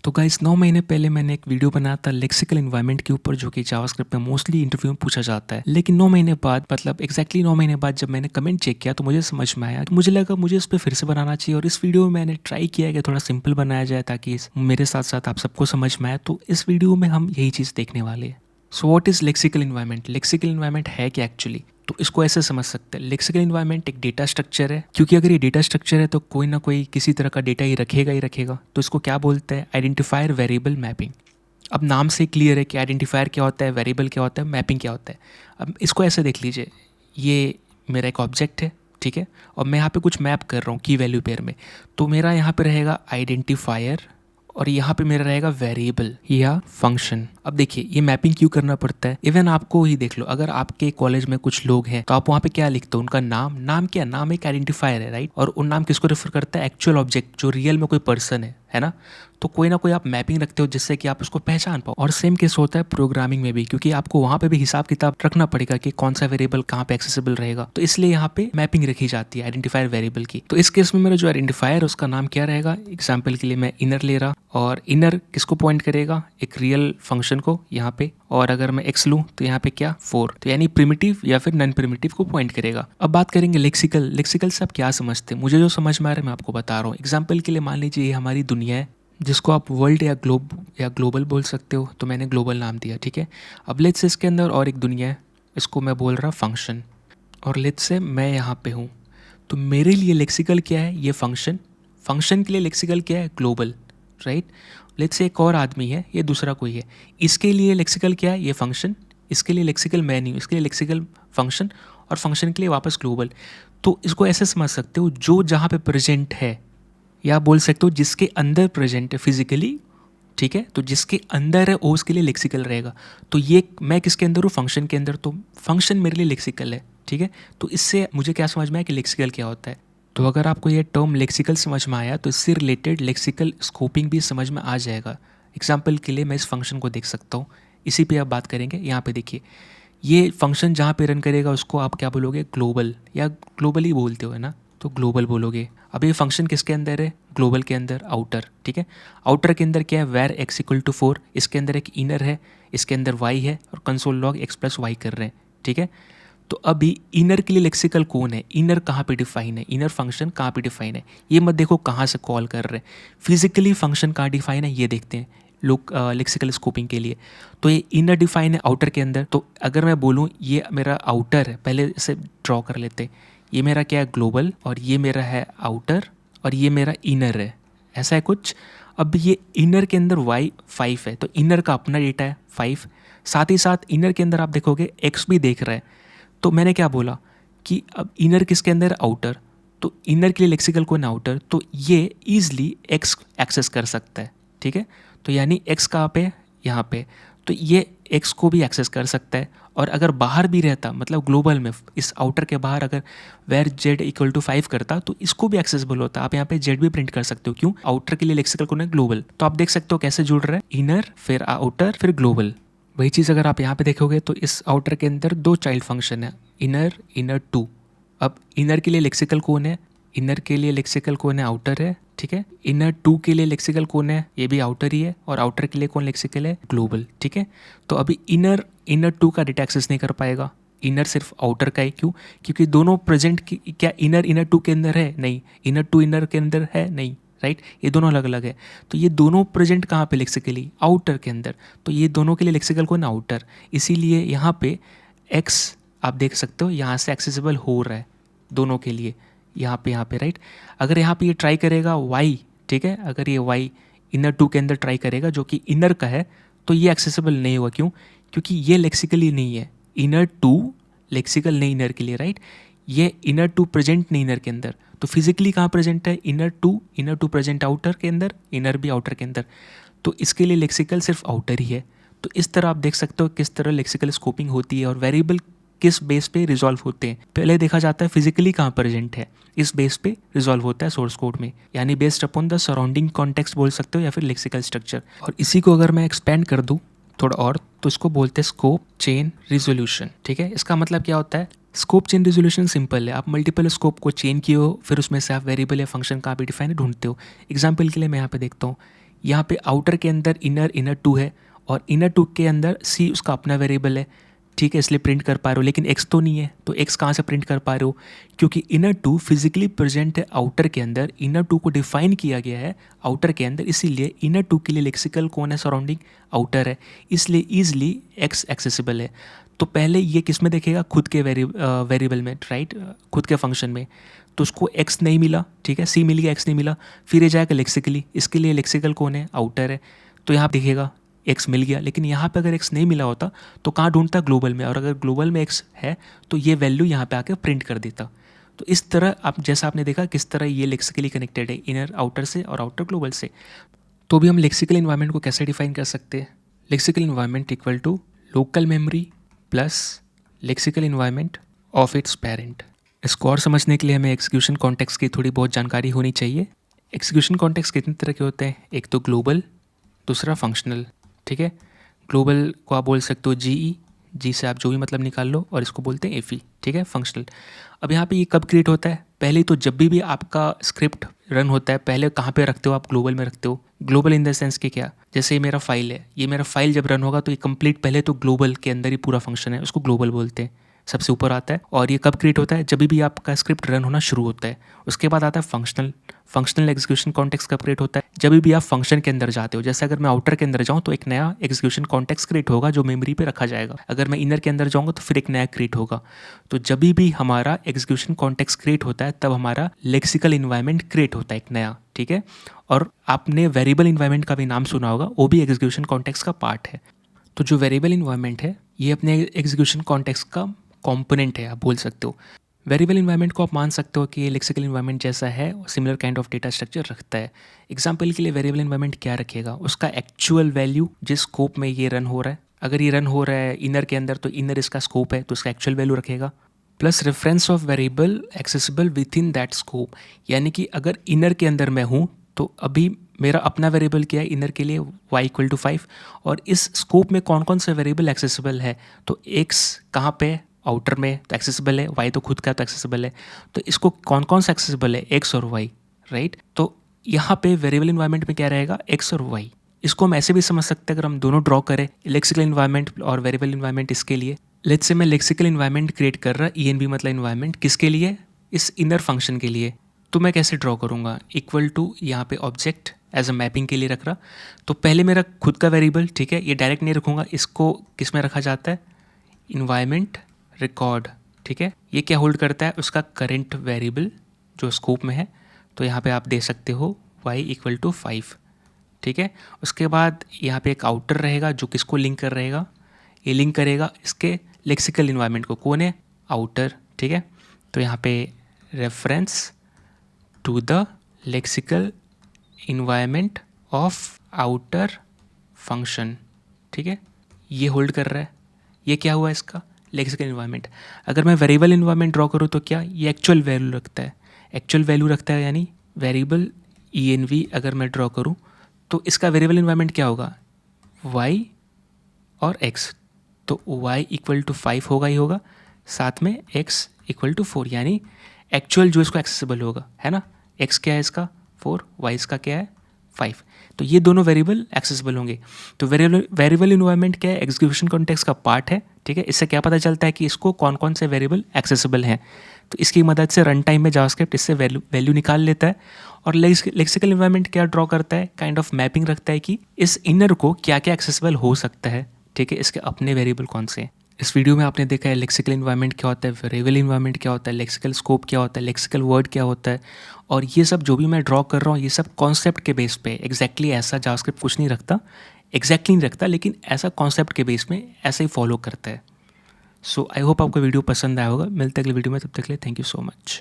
तो गाइस 9 महीने पहले मैंने एक वीडियो बनाया था लेक्सिकल एनवायरनमेंट के ऊपर, जो कि जावास्क्रिप्ट में मोस्टली इंटरव्यू में पूछा जाता है। लेकिन 9 महीने बाद, मतलब एग्जैक्टली 9 महीने बाद जब मैंने कमेंट चेक किया तो मुझे समझ में आया, मुझे लगा मुझे इस पर फिर से बनाना चाहिए। और इस वीडियो में मैंने ट्राई किया कि थोड़ा सिंपल बनाया जाए ताकि मेरे साथ साथ आप सबको समझ में आए। तो इस वीडियो में हम यही चीज़ देखने वाले हैं। So what is lexical environment? Lexical environment है क्या एक्चुअली? तो इसको ऐसे समझ सकते हैं, लेक्सिकल एनवायरनमेंट एक डेटा स्ट्रक्चर है, क्योंकि अगर ये डेटा स्ट्रक्चर है तो कोई ना कोई किसी तरह का डेटा ही रखेगा। तो इसको क्या बोलते हैं? Identifier variable mapping. अब नाम से क्लियर है कि आइडेंटिफायर क्या होता है, वेरिएबल क्या होता है, मैपिंग क्या होता है। अब इसको ऐसे देख लीजिए, ये मेरा एक ऑब्जेक्ट है, ठीक है, और मैं यहाँ पे कुछ मैप कर रहा हूँ की वैल्यू पेयर में। तो मेरा यहाँ पे रहेगा आइडेंटिफायर और यहाँ पे मेरा रहेगा वेरिएबल या फंक्शन। अब देखिए ये मैपिंग क्यों करना पड़ता है, इवन आपको ही देख लो, अगर आपके कॉलेज में कुछ लोग हैं तो आप वहाँ पे क्या लिखते हो? उनका नाम क्या? नाम एक आइडेंटिफायर है, राइट? और उन नाम किसको रेफर करता है? एक्चुअल ऑब्जेक्ट जो रियल में कोई पर्सन है ना? तो कोई ना कोई आप मैपिंग रखते हो जिससे कि आप उसको पहचान पाओ। और सेम केस होता है प्रोग्रामिंग में भी, क्योंकि आपको वहाँ पे भी हिसाब किताब रखना पड़ेगा कि कौन सा वेरिएबल कहाँ पे एक्सेसिबल रहेगा। तो इसलिए यहाँ पे मैपिंग रखी जाती है आइडेंटिफायर वेरिएबल की। तो इस केस में मेरा जो आइडेंटिफायर है उसका नाम क्या रहेगा? एग्जाम्पल के लिए मैं इनर ले रहा, और इनर किसको पॉइंट करेगा? एक रियल फंक्शन को यहाँ पे। और अगर मैं x लूँ तो यहाँ पे क्या? 4, तो यानी प्रिमिटिव या फिर नॉन प्रिमिटिव को पॉइंट करेगा। अब बात करेंगे लेक्सिकल। लेक्सिकल से आप क्या समझते हैं? मुझे जो समझ में आ रहा है मैं आपको बता रहा हूँ। एग्जाम्पल के लिए मान लीजिए ये हमारी दुनिया है, जिसको आप वर्ल्ड या ग्लोबल बोल सकते हो। तो मैंने ग्लोबल नाम दिया, ठीक है। अब लेट्स से इसके अंदर और एक दुनिया है, इसको मैं बोल रहा फंक्शन, और लेट्स से मैं यहाँ पे हूँ। तो मेरे लिए लेक्सिकल क्या है? ये फंक्शन के लिए लेक्सिकल क्या है? Global, right? लेट्स से एक और आदमी है, ये दूसरा कोई है, इसके लिए लेक्सिकल क्या है? ये फंक्शन। इसके लिए लेक्सिकल मैं नहीं हूँ, इसके लिए लेक्सिकल फंक्शन, और फंक्शन के लिए वापस ग्लोबल। तो इसको ऐसे समझ सकते हो, जो जहाँ पे प्रेजेंट है, या बोल सकते हो जिसके अंदर प्रेजेंट है फिजिकली, ठीक है, तो जिसके अंदर है वो उसके लिए लेक्सिकल रहेगा। तो ये मैं किसके अंदर हूँ? फंक्शन के अंदर, तो फंक्शन मेरे लिए लेक्सिकल है, ठीक है। तो इससे मुझे क्या समझ में आया कि लेक्सिकल क्या होता है। तो अगर आपको ये टर्म लेक्सिकल समझ में आया तो इससे रिलेटेड लेक्सिकल स्कोपिंग भी समझ में आ जाएगा। एग्जाम्पल के लिए मैं इस फंक्शन को देख सकता हूँ, इसी पे आप बात करेंगे। यहाँ पे देखिए, ये फंक्शन जहाँ पे रन करेगा उसको आप क्या बोलोगे? ग्लोबल, या ग्लोबल ही बोलते हो, है ना? तो ग्लोबल बोलोगे। अब ये फंक्शन किसके अंदर है? ग्लोबल के अंदर, आउटर, ठीक है। आउटर के अंदर क्या है? Where x equal to 4। इसके अंदर एक इनर है, इसके अंदर y है, और console log x plus y कर रहे हैं, ठीक है। तो अभी इनर के लिए लेक्सिकल कौन है? इनर कहाँ पे डिफाइन है? इनर फंक्शन कहाँ पे डिफाइन है? ये मत देखो कहाँ से कॉल कर रहे हैं, फिजिकली फंक्शन कहाँ डिफाइन है ये देखते हैं लोग लेक्सिकल स्कोपिंग के लिए। तो ये इनर डिफाइन है आउटर के अंदर। तो अगर मैं बोलूँ ये मेरा आउटर है, पहले इसे ड्रॉ कर लेते हैं। ये मेरा क्या है? ग्लोबल, और ये मेरा है आउटर, और ये मेरा इनर है, ऐसा है कुछ। अब ये इनर के अंदर y 5 है, तो इनर का अपना डेटा है 5। साथ ही साथ इनर के अंदर आप देखोगे x भी देख रहा है। तो मैंने क्या बोला कि अब इनर किसके अंदर? आउटर। तो इनर के लिए लेक्सिकल कौन? आउटर। तो ये ईजिली x एक्सेस कर सकता है, ठीक है। तो यानी x कहाँ पे? यहाँ पे। तो ये x को भी एक्सेस कर सकता है। और अगर बाहर भी रहता, मतलब ग्लोबल में, इस आउटर के बाहर अगर वेर z इक्वल टू 5 करता तो इसको भी एक्सेसिबल होता। आप यहाँ पे z भी प्रिंट कर सकते हो। क्यों? आउटर के लिए लेक्सिकल कौन है? ग्लोबल। तो आप देख सकते हो कैसे जुड़ रहा है, इनर फिर आउटर फिर ग्लोबल। वही चीज़ अगर आप यहाँ पे देखोगे तो इस आउटर के अंदर 2 चाइल्ड फंक्शन है, इनर 2। अब इनर के लिए लेक्सिकल कौन है? इनर के लिए लेक्सिकल कौन है? आउटर है, ठीक है। इनर 2 के लिए लेक्सिकल कौन है? ये भी आउटर ही है। और आउटर के लिए कौन लेक्सिकल है? ग्लोबल, ठीक है। तो अभी इनर 2 का डेटा एक्सेस नहीं कर पाएगा, इनर सिर्फ आउटर का ही। क्यों? क्योंकि दोनों प्रेजेंट क्या इनर 2 के अंदर है? नहीं। इनर 2 इनर के अंदर है? नहीं, राइट। ये दोनों अलग अलग है। तो ये दोनों प्रेजेंट कहाँ पे लेक्सिकली? आउटर के अंदर। तो ये दोनों के लिए लेक्सिकल कौन? आउटर। इसीलिए यहाँ पे x आप देख सकते हो यहाँ से एक्सेसिबल हो रहा है दोनों के लिए, यहाँ पे, राइट। अगर यहाँ पे ये ट्राई करेगा y, ठीक है, अगर ये y इनर 2 के अंदर ट्राई करेगा जो कि इनर का है, तो ये एक्सेसिबल नहीं हुआ। क्यों? क्योंकि ये लेक्सिकली नहीं है। इनर 2 लेक्सिकल नहीं इनर के लिए, राइट। ये इनर 2 प्रेजेंट नहीं इनर के अंदर। तो फिजिकली कहाँ प्रेजेंट है? इनर 2 प्रेजेंट आउटर के अंदर, इनर भी आउटर के अंदर। तो इसके लिए लेक्सिकल सिर्फ आउटर ही है। तो इस तरह आप देख सकते हो किस तरह लेक्सिकल स्कोपिंग होती है और वेरिएबल किस बेस पे रिजॉल्व होते हैं। पहले देखा जाता है फिजिकली कहाँ प्रेजेंट है, इस बेस पे रिजॉल्व होता है सोर्स कोड में, यानी based upon the surrounding context बोल सकते हो, या फिर लेक्सिकल स्ट्रक्चर। और इसी को अगर मैं एक्सपेंड कर दूँ थोड़ा और, तो इसको बोलते हैं स्कोप चेन रिजोल्यूशन, ठीक है। इसका मतलब क्या होता है? स्कोप चेन रिजोल्यूशन सिंपल है, आप मल्टीपल स्कोप को चेन किए हो, फिर उसमें से आप वेरिएबल या फंक्शन कहाँ पे डिफाइन ढूंढते हो। एग्जाम्पल के लिए मैं यहाँ पे देखता हूँ, यहाँ पे आउटर के अंदर इनर टू है और इनर टू के अंदर सी उसका अपना वेरिएबल है, ठीक है, इसलिए प्रिंट कर पा रहे हो, लेकिन एक्स तो नहीं है, तो एक्स कहाँ से प्रिंट कर पा रहे हो, क्योंकि इनर टू फिजिकली प्रेजेंट है आउटर के अंदर, इनर टू को डिफाइन किया गया है आउटर के अंदर, इसीलिए इनर टू के लिए लेक्सिकल कौन है सराउंडिंग, आउटर है, इसलिए ईजिली एक्स एक्सेसिबल है। तो पहले ये किस में देखेगा, खुद के वेरिएबल में, राइट, खुद के फंक्शन में, तो उसको एक्स नहीं मिला, ठीक है, सी मिल गया, एक्स नहीं मिला, फिर ये जाएगा लेक्सिकली, इसके लिए लेक्सिकल कौन है, आउटर है, तो यहाँ देखेगा एक्स मिल गया, लेकिन यहाँ पे अगर एक्स नहीं मिला होता तो कहाँ ढूंढता, ग्लोबल में, और अगर ग्लोबल में एक्स है तो ये वैल्यू यहाँ पे आके प्रिंट कर देता। तो इस तरह आप जैसा आपने देखा किस तरह ये लेक्सिकली कनेक्टेड है इनर आउटर से और आउटर ग्लोबल से। तो अभी हम लेक्सिकल इन्वायरमेंट को कैसे डिफाइन कर सकते हैं, lexical environment equal to local memory plus lexical environment of its parent. इसको और समझने के लिए हमें एग्जीक्यूशन कॉन्टेक्स्ट की थोड़ी बहुत जानकारी होनी चाहिए। एग्जीक्यूशन कॉन्टेक्स्ट कितने तरह के होते हैं, एक तो ग्लोबल, दूसरा फंक्शनल, ठीक है। ग्लोबल को आप बोल सकते हो जी से आप जो भी मतलब निकाल लो, और इसको बोलते हैं एफ ई, ठीक है, फंक्शनल। अब यहाँ पे ये कब क्रिएट होता है, पहले तो जब भी आपका स्क्रिप्ट रन होता है, पहले कहाँ पे रखते हो आप, ग्लोबल में रखते हो। ग्लोबल इन द सेंस कि क्या, जैसे ये मेरा फाइल है, ये मेरा फाइल जब रन होगा तो ये कंप्लीट पहले तो ग्लोबल के अंदर ही पूरा फंक्शन है, उसको ग्लोबल बोलते हैं, सबसे ऊपर आता है। और ये कब क्रिएट होता है, जब भी आपका स्क्रिप्ट रन होना शुरू होता है। उसके बाद आता है फंक्शनल। फंक्शनल एग्जीक्यूशन कॉन्टेक्स्ट कब क्रिएट होता है, जब भी आप फंक्शन के अंदर जाते हो। जैसे अगर मैं आउटर के अंदर जाऊँ तो एक नया एग्जीक्यूशन कॉन्टेक्स्ट क्रिएट होगा जो मेमोरी पे रखा जाएगा, अगर मैं इनर के अंदर जाऊँगा तो फिर एक नया क्रिएट होगा। तो जब भी हमारा एग्जीक्यूशन कॉन्टेक्स्ट क्रिएट होता है तब हमारा लेक्सिकल इन्वायरमेंट क्रिएट होता है एक नया, ठीक है। और आपने वेरिएबल इन्वायरमेंट का भी नाम सुना होगा, वो भी एग्जीक्यूशन कॉन्टेक्स्ट का पार्ट है। तो जो वेरिएबल इन्वायरमेंट है ये अपने एग्जीक्यूशन कॉन्टेक्स्ट का कॉम्पोनेंट है, आप बोल सकते हो। वेरिएबल इन्वायरमेंट को आप मान सकते हो कि ये लेक्सिकल इन्वायरमेंट जैसा है, similar kind of data structure रखता है। एग्जाम्पल के लिए वेरिएबल इन्वायरमेंट क्या रखेगा, उसका एक्चुअल वैल्यू जिस स्कोप में ये रन हो रहा है, अगर ये रन हो रहा है इनर के अंदर तो इनर इसका स्कोप है, तो इसका एक्चुअल वैल्यू रखेगा, plus reference of variable accessible with in that scope. यानी कि अगर इनर के अंदर मैं हूँ तो अभी मेरा अपना वेरिएबल क्या है इनर के लिए, y इक्वल टू 5, और इस स्कोप में कौन कौन से वेरिएबल एक्सेसिबल है, तो x कहाँ पे, आउटर में, तो एक्सेसिबल है, y तो खुद का तो एक्सेसिबल है, तो इसको कौन कौन सा एक्सेसिबल है, x और y, राइट। तो यहाँ पे वेरिएबल इन्वायरमेंट में क्या रहेगा, x और y। इसको हम ऐसे भी समझ सकते हैं अगर हम दोनों ड्रॉ करें, लेक्सिकल इन्वायरमेंट और वेरिएबल इन्वायरमेंट। इसके लिए लेट्स से मैं लेक्सिकल इन्वायरमेंट क्रिएट कर रहा, ENV मतलब इन्वायरमेंट, किसके लिए, इस इनर फंक्शन के लिए। तो मैं कैसे ड्रॉ करूँगा, इक्वल टू यहाँ पे ऑब्जेक्ट एज अ मैपिंग के लिए रख रहा, तो पहले मेरा खुद का वेरिएबल, ठीक है, ये डायरेक्ट नहीं रखूँगा, इसको किस में रखा जाता है, इन्वायरमेंट रिकॉर्ड, ठीक है। ये क्या होल्ड करता है, उसका करंट वेरिएबल जो स्कोप में है, तो यहाँ पे आप दे सकते हो y इक्वल टू 5, ठीक है। उसके बाद यहाँ पे एक आउटर रहेगा जो किसको लिंक कर रहेगा, ये लिंक करेगा इसके लेक्सिकल इन्वायरमेंट को, कौन है, आउटर, ठीक है। तो यहाँ पे reference to the lexical environment of outer function, ठीक है, ये होल्ड कर रहा है। ये क्या हुआ इसका लेक्सिकल इन्वायरमेंट। अगर मैं वेरिएबल इन्वायरमेंट ड्रॉ करूँ तो क्या, ये एक्चुअल वैल्यू रखता है, एक्चुअल वैल्यू रखता है, यानी वेरिएबल ENV अगर मैं ड्रॉ करूँ तो इसका वेरिएबल इन्वायरमेंट क्या होगा, y और x। तो y इक्वल टू 5 होगा ही होगा, साथ में x इक्वल टू 4, यानी एक्चुअल जो इसको एक्सेसिबल होगा, है ना। x क्या है इसका 4, y इसका क्या है 5, तो ये दोनों वेरिएबल एक्सेसिबल होंगे। तो वेरिएबल इन्वायरमेंट क्या है, एग्जीक्यूशन कॉन्टेक्स्ट का पार्ट है, ठीक है। इससे क्या पता चलता है कि इसको कौन कौन से वेरिएबल एक्सेसिबल हैं, तो इसकी मदद से रन टाइम में जावास्क्रिप्ट इससे वैल्यू निकाल लेता है। और लेक्सिकल इन्वायरमेंट क्या ड्रॉ करता है, काइंड ऑफ मैपिंग रखता है कि इस इनर को क्या क्या एक्सेसिबल हो सकता है, ठीक है, इसके अपने वेरिएबल कौन से हैं। इस वीडियो में आपने देखा है लेक्सिकल इन्वायरमेंट क्या होता है, वेरिएबल इन्वायरमेंट क्या होता है, लेक्सिकल स्कोप क्या होता है, लेक्सिकल वर्ड क्या होता है, और ये सब जो भी मैं ड्रॉ कर रहा हूँ ये सब कॉन्सेप्ट के बेस पे, एग्जैक्टली ऐसा जावास्क्रिप्ट कुछ नहीं रखता, एग्जैक्टली नहीं रखता, लेकिन ऐसा कॉन्सेप्ट के बेस में ऐसा ही फॉलो करता है। सो आई होप आपको वीडियो पसंद आया होगा। मिलते हैं अगले वीडियो में, तब तक के लिए थैंक यू सो मच।